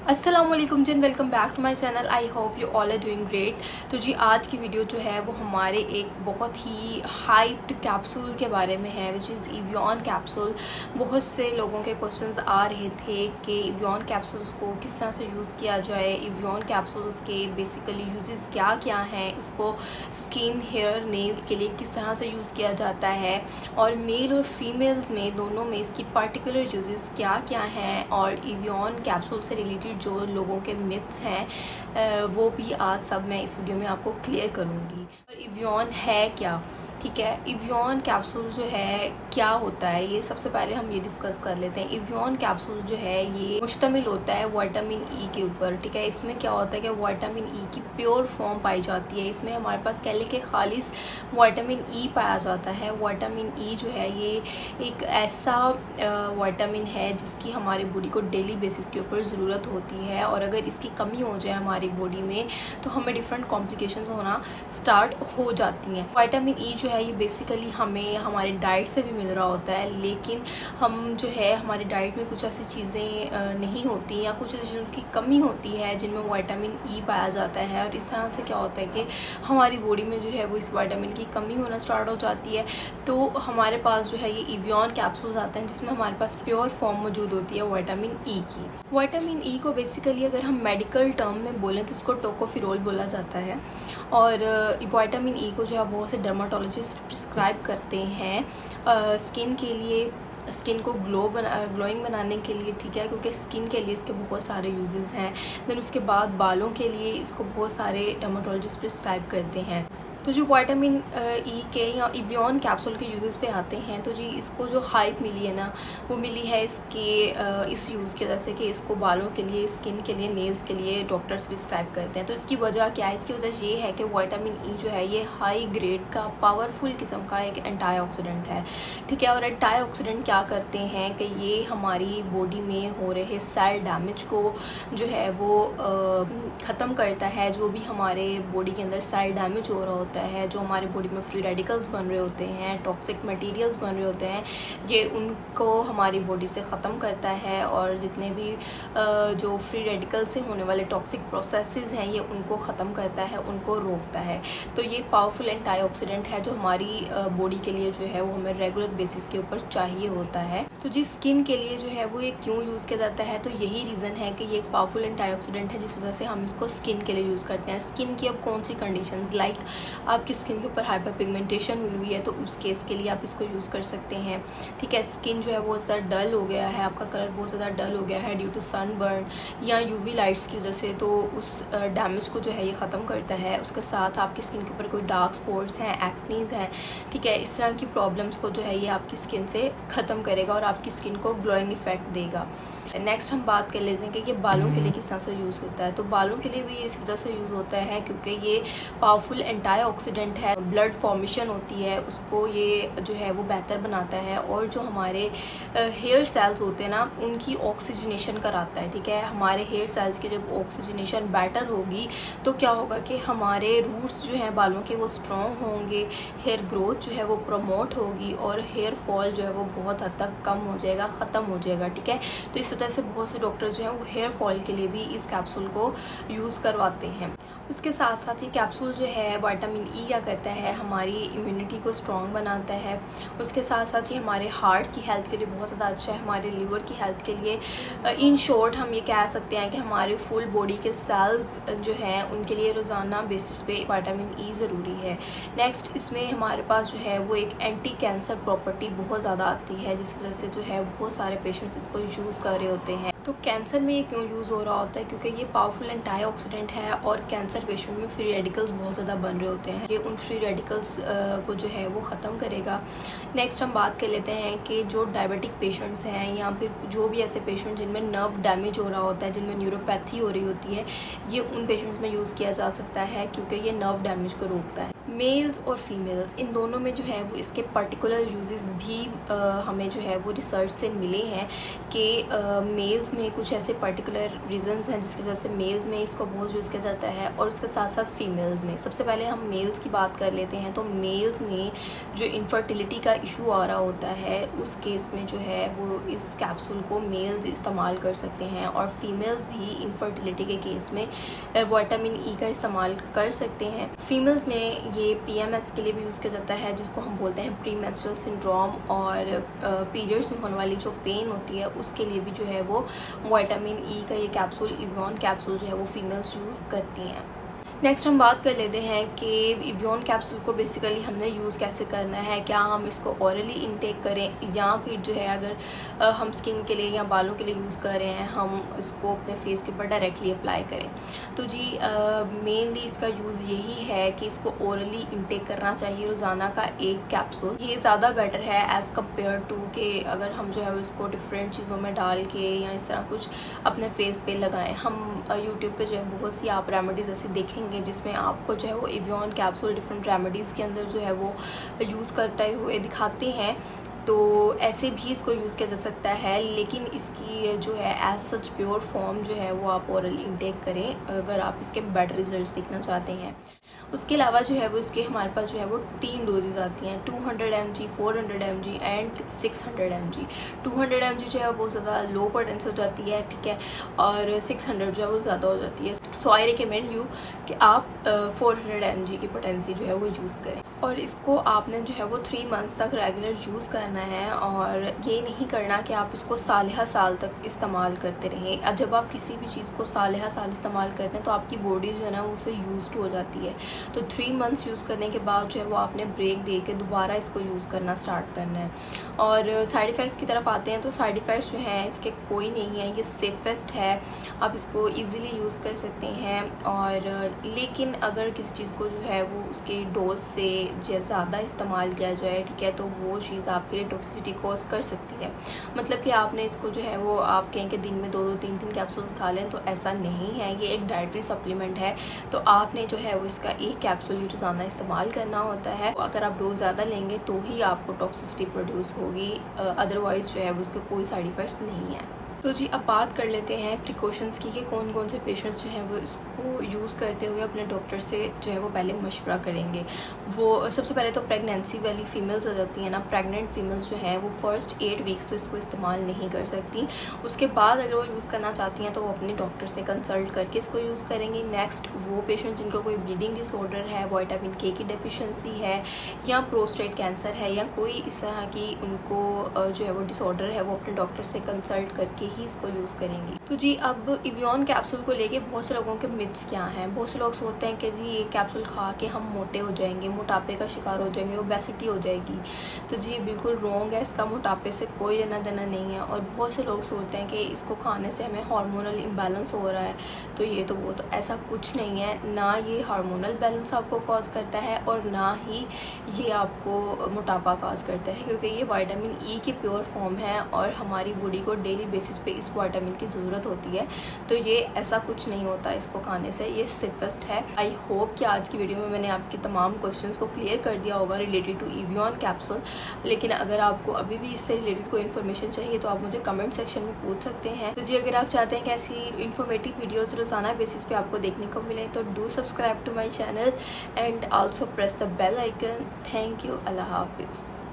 अस्सलामुअलैकुम जिन, welcome back to my channel. I hope you all are doing great. तो जी आज की वीडियो जो है वो हमारे एक बहुत ही हाइप्ड कैप्सूल के बारे में है, विच इज़ एवियन कैप्सूल। बहुत से लोगों के क्वेश्चंस आ रहे थे कि एवियन कैप्सूल्स को किस तरह से यूज़ किया जाए, एवियन कैप्सूल्स के बेसिकली यूजेस क्या क्या हैं, इसको स्किन, हेयर, नेल्स के लिए किस तरह से यूज़ किया जाता है, और मेल और फीमेल्स में दोनों में इसकी पर्टिकुलर यूजेस क्या क्या हैं, और एवियन कैप्सूल से रिलेटेड जो लोगों के मिथ्स हैं वो भी आज सब मैं इस वीडियो में आपको क्लियर करूँगी। और एवियन है क्या, ठीक है। एवियन कैप्सूल जो है क्या होता है, ये सबसे पहले हम ये डिस्कस कर लेते हैं। एवियन कैप्सूल जो है ये मुश्तमिल होता है विटामिन ई के ऊपर, ठीक है। इसमें क्या होता है कि विटामिन ई की प्योर फॉर्म पाई जाती है। इसमें हमारे पास कह लें कि खालिस विटामिन ई पाया जाता है। विटामिन ई जो है ये एक ऐसा विटामिन है जिसकी हमारी बॉडी को डेली बेसिस के ऊपर ज़रूरत होती है, और अगर इसकी कमी हो जाए हमारी बॉडी में तो हमें डिफरेंट कॉम्प्लिकेशंस होना स्टार्ट हो जाती हैं। विटामिन ई जो है ये बेसिकली हमें हमारे डाइट से भी मिल रहा होता है, लेकिन हम जो है हमारी डाइट में कुछ ऐसी चीज़ें नहीं होती या कुछ ऐसी चीज़ों की कमी होती है जिनमें विटामिन ई पाया जाता है, और इस तरह से क्या होता है कि हमारी बॉडी में जो है वो इस विटामिन की कमी होना स्टार्ट हो जाती है। तो हमारे पास जो है ये एवियन कैप्सूल्स आते हैं जिसमें हमारे पास प्योर फॉर्म मौजूद होती है विटामिन ई की। विटामिन ई को बेसिकली अगर हम मेडिकल टर्म में बोलें तो उसको टोकोफिरोल बोला जाता है, और विटामिन ई को जो है बहुत से डर्माटोलॉजिस्ट प्रिस्क्राइब करते हैं स्किन के लिए, स्किन को ग्लोइंग बनाने के लिए, ठीक है, क्योंकि स्किन के लिए इसके बहुत सारे यूजेस हैं। देन उसके बाद बालों के लिए इसको बहुत सारे डर्माटोलॉजिस्ट प्रिस्क्राइब करते हैं। तो जो विटामिन ई के या एवियन कैप्सूल के यूजेस पे आते हैं, तो जी इसको जो हाइप मिली है ना वो मिली है इसके इस यूज़ की वजह से कि इसको बालों के लिए, स्किन के लिए, नेल्स के लिए डॉक्टर्स प्रिस्क्राइब करते हैं। तो इसकी वजह क्या है? इसकी वजह ये है कि विटामिन ई जो है ये हाई ग्रेड का पावरफुल किस्म का एक एंटीऑक्सीडेंट है, ठीक है। और एंटीऑक्सीडेंट क्या करते हैं कि ये हमारी बॉडी में हो रहे सेल डैमेज को जो है वो ख़त्म करता है। जो भी हमारे बॉडी के अंदर सेल डैमेज हो रहा होता है, जो हमारी बॉडी में फ्री रेडिकल्स बन रहे होते हैं, टॉक्सिक मटेरियल्स बन रहे होते हैं, ये उनको हमारी बॉडी से ख़त्म करता है, और जितने भी जो फ्री रेडिकल से होने वाले टॉक्सिक प्रोसेसेस हैं ये उनको ख़त्म करता है, उनको रोकता है। तो ये पावरफुल एंटीऑक्सीडेंट है जो हमारी बॉडी के लिए जो है वो हमें रेगुलर बेसिस के ऊपर चाहिए होता है। तो जी स्किन के लिए जो है वो ये क्यों यूज़ किया जाता है, तो यही रीज़न है कि ये एक पावरफुल एंटीऑक्सीडेंट है जिस वजह से हम इसको स्किन के लिए यूज़ करते हैं। स्किन की अब कौन सी कंडीशंस, लाइक आपकी स्किन के ऊपर हाइपर पिगमेंटेशन हुई है तो उस केस के लिए आप इसको यूज़ कर सकते हैं, ठीक है। स्किन जो है वो ज़्यादा डल हो गया है, आपका कलर बहुत ज़्यादा डल हो गया है ड्यू टू सनबर्न या यूवी लाइट्स की वजह से, तो उस डैमेज को जो है ये ख़त्म करता है। उसके साथ आपकी स्किन के ऊपर कोई डार्क स्पॉट्स हैं, एक्नीज़ हैं, ठीक है, इस तरह की प्रॉब्लम्स को जो है ये आपकी स्किन से ख़त्म करेगा और आपकी स्किन को ग्लोइंग इफेक्ट देगा। नेक्स्ट हम बात कर लेते हैं कि ये बालों के लिए किस तरह से यूज़ होता है। तो बालों के लिए भी इस वजह से यूज़ होता है क्योंकि ये पावरफुल एंटीऑक्सीडेंट है। ब्लड फॉर्मेशन होती है उसको ये जो है वो बेहतर बनाता है, और जो हमारे हेयर सेल्स होते हैं ना उनकी ऑक्सीजनेशन कराता है, ठीक है। हमारे हेयर सेल्स की जब ऑक्सीजनेशन बेटर होगी तो क्या होगा कि हमारे रूट्स जो हैं बालों के वो स्ट्रॉन्ग होंगे, हेयर ग्रोथ जो है वो प्रमोट होगी, और हेयर फॉल जो है वो बहुत हद तक कम हो जाएगा, ख़त्म हो जाएगा, ठीक है। तो इस वजह से बहुत से डॉक्टर्स जो हैं वो हेयर फॉल के लिए भी इस कैप्सूल को यूज़ करवाते हैं। उसके साथ साथ ये कैप्सूल जो है विटामिन ई क्या करता है, हमारी इम्यूनिटी को स्ट्रॉन्ग बनाता है। उसके साथ साथ ये हमारे हार्ट की हेल्थ के लिए बहुत ज़्यादा अच्छा है, हमारे लीवर की हेल्थ के लिए। इन शॉर्ट हम ये कह सकते हैं कि हमारे फुल बॉडी के सेल्स जो हैं उनके लिए रोज़ाना बेसिस पे विटामिन ई ज़रूरी है। नेक्स्ट इसमें हमारे पास जो है वो एक एंटी कैंसर प्रॉपर्टी बहुत ज़्यादा आती है, जिस वजह से जो है बहुत सारे पेशेंट्स इसको यूज़ कर रहे होते हैं। तो कैंसर में ये क्यों यूज़ हो रहा होता है, क्योंकि ये पावरफुल एंटीऑक्सीडेंट है, और कैंसर पेशेंट में फ्री रेडिकल्स बहुत ज़्यादा बन रहे होते हैं, ये उन फ्री रेडिकल्स को जो है वो ख़त्म करेगा। नेक्स्ट हम बात कर लेते हैं कि जो डायबिटिक पेशेंट्स हैं या फिर जो भी ऐसे पेशेंट जिनमें नर्व डैमेज हो रहा होता है, जिनमें न्यूरोपैथी हो रही होती है, ये उन पेशेंट्स में यूज़ किया जा सकता है क्योंकि ये नर्व डैमेज को रोकता है। मेल्स और फीमेल्स इन दोनों में जो है वो इसके पर्टिकुलर यूजेस भी हमें जो है वो रिसर्च से मिले हैं कि मेल्स में कुछ ऐसे पर्टिकुलर रीजंस हैं जिसकी वजह से मेल्स में इसको बहुत यूज़ किया जाता है और उसके साथ साथ फीमेल्स में। सबसे पहले हम मेल्स की बात कर लेते हैं। तो मेल्स में जो इनफर्टिलिटी का इशू आ रहा होता है उस केस में जो है वो इस कैप्सूल को मेल्स इस्तेमाल कर सकते हैं और फीमेल्स भी इनफर्टिलिटी के केस में विटामिन ई का इस्तेमाल कर सकते हैं। फीमेल्स में ये पीएमएस के लिए भी यूज़ किया जाता है जिसको हम बोलते हैं प्री मेंस्ट्रुअल सिंड्रोम, और पीरियड्स में होने वाली जो पेन होती है उसके लिए भी जो है वो विटामिन ई का ये कैप्सूल, इवियन कैप्सूल जो है वो फीमेल्स यूज़ करती हैं। नेक्स्ट हम बात कर लेते हैं कि इवियन कैप्सूल को बेसिकली हमने यूज़ कैसे करना है। क्या हम इसको ऑरली इनटेक करें या फिर जो है अगर हम स्किन के लिए या बालों के लिए यूज़ कर रहे हैं हम इसको अपने फेस के ऊपर डायरेक्टली अप्लाई करें। तो जी मेनली इसका यूज़ यही है कि इसको ऑरली इनटेक करना चाहिए रोज़ाना का एक कैप्सूल। ये ज़्यादा बेटर है एज़ कम्पेयर टू कि अगर हम जो है इसको डिफरेंट चीज़ों में डाल के या इस तरह कुछ अपने फेस पे लगाएं। हम यूट्यूब पे जो है बहुत सी आप रेमेडीज़ ऐसी देखेंगे जिसमें आपको जो है वो इवियन कैप्सूल डिफरेंट रेमेडीज़ के अंदर जो है वो यूज़ करते हुए दिखाते हैं। तो ऐसे भी इसको यूज़ किया जा सकता है, लेकिन इसकी जो है एज सच प्योर फॉर्म जो है वो आप ओरल इंटेक करें अगर आप इसके बेटर रिजल्ट्स देखना चाहते हैं। उसके अलावा जो है वो इसके हमारे पास जो है वो 3 डोजेज़ आती हैं, 200 mg, 400 mg and 600 mg। 200 mg जो है वो बहुत ज़्यादा लो पोटेंसी हो जाती है, ठीक है, और 600 जो है वो ज़्यादा हो जाती है। सो आई रिकमेंड यू कि आप 400 mg की पोटेंसी जो है वो यूज़ करें और इसको आपने जो है वो 3 मंथ्स तक रेगुलर यूज़ करना है। और ये नहीं करना कि आप इसको साल तक इस्तेमाल करते रहें। जब आप किसी भी चीज़ को साल इस्तेमाल करते हैं तो आपकी बॉडी जो है ना उससे यूज्ड हो जाती है। तो 3 मंथ्स यूज़ करने के बाद जो है वो आपने ब्रेक दे के दोबारा इसको यूज़ करना स्टार्ट करना है। और साइड इफ़ेक्ट्स की तरफ आते हैं तो साइड इफ़ेक्ट्स जो हैं इसके कोई नहीं है, ये सेफेस्ट है, आप इसको ईज़िली यूज़ कर सकते हैं। और लेकिन अगर किसी चीज़ को जो है वो उसके डोज से ज़्यादा इस्तेमाल किया जाए, ठीक है, तो वो चीज़ आपके लिए टॉक्सिसिटी कॉज कर सकती है। मतलब कि आपने इसको जो है वो आप कहें कि दिन में 2-2, 3-3 कैप्सूल्स खा लें, तो ऐसा नहीं है। ये एक डाइटरी सप्लीमेंट है, तो आपने जो है वो इसका एक कैप्सूल ही रोज़ाना इस्तेमाल करना होता है। अगर आप डोज ज़्यादा लेंगे तो ही आपको टॉक्सिसिटी प्रोड्यूस होगी, अदरवाइज़ जो है वो इसके कोई साइड इफ़ेक्ट्स नहीं है। तो जी अब बात कर लेते हैं प्रिकॉशंस की कि कौन कौन से पेशेंट्स जो हैं वो इसको यूज़ करते हुए अपने डॉक्टर से जो है वो पहले मशवरा करेंगे। वो सबसे पहले तो प्रेगनेंसी वाली फ़ीमेल्स आ जाती हैं ना, प्रेग्नेंट फ़ीमेल्स जो हैं वो फ़र्स्ट 8 वीक्स तो इसको इस्तेमाल नहीं कर सकती। उसके बाद अगर वो यूज़ करना चाहती हैं तो वो अपने डॉक्टर से कंसल्ट करके इसको यूज़ करेंगी। नेक्स्ट वो पेशेंट जिनको कोई ब्लीडिंग डिसऑर्डर है, विटामिन के की डेफिशिएंसी है या प्रोस्टेट कैंसर है या कोई इस तरह की उनको जो है वो डिसऑर्डर है, वो अपने डॉक्टर से कंसल्ट करके ही इसको यूज़ करेंगी। तो जी अब इवियन कैप्सूल को लेके बहुत से लोगों के मिथ्स क्या हैं। बहुत से लोग सोचते हैं कि जी ये कैप्सूल खा के हम मोटे हो जाएंगे, मोटापे का शिकार हो जाएंगे, ओबेसिटी हो जाएगी। तो जी बिल्कुल रॉन्ग है, इसका मोटापे से कोई लेना देना नहीं है। और बहुत से लोग सोचते हैं कि इसको खाने से हमें हार्मोनल इम्बैलेंस हो रहा है, तो ये तो वो तो ऐसा कुछ नहीं है। ना ये हार्मोनल बैलेंस आपको कॉज करता है और ना ही ये आपको मोटापा कॉज करता है, क्योंकि ये विटामिन ई की प्योर फॉर्म है और हमारी बॉडी को डेली बेसिस पे इस विटामिन की ज़रूरत होती है। तो ये ऐसा कुछ नहीं होता इसको खाने से, ये सेफेस्ट है। आई होप कि आज की वीडियो में मैंने आपके तमाम क्वेश्चंस को क्लियर कर दिया होगा रिलेटेड टू इवियन कैप्सूल। लेकिन अगर आपको अभी भी इससे रिलेटेड कोई इन्फॉर्मेशन चाहिए तो आप मुझे कमेंट सेक्शन में पूछ सकते हैं। तो जी अगर आप चाहते हैं कि ऐसी इन्फॉर्मेटिव वीडियोज़ रोज़ाना बेसिस पे आपको देखने को मिले तो do subscribe to my channel and also press the bell icon. Thank you. अल्लाह हाफिज़।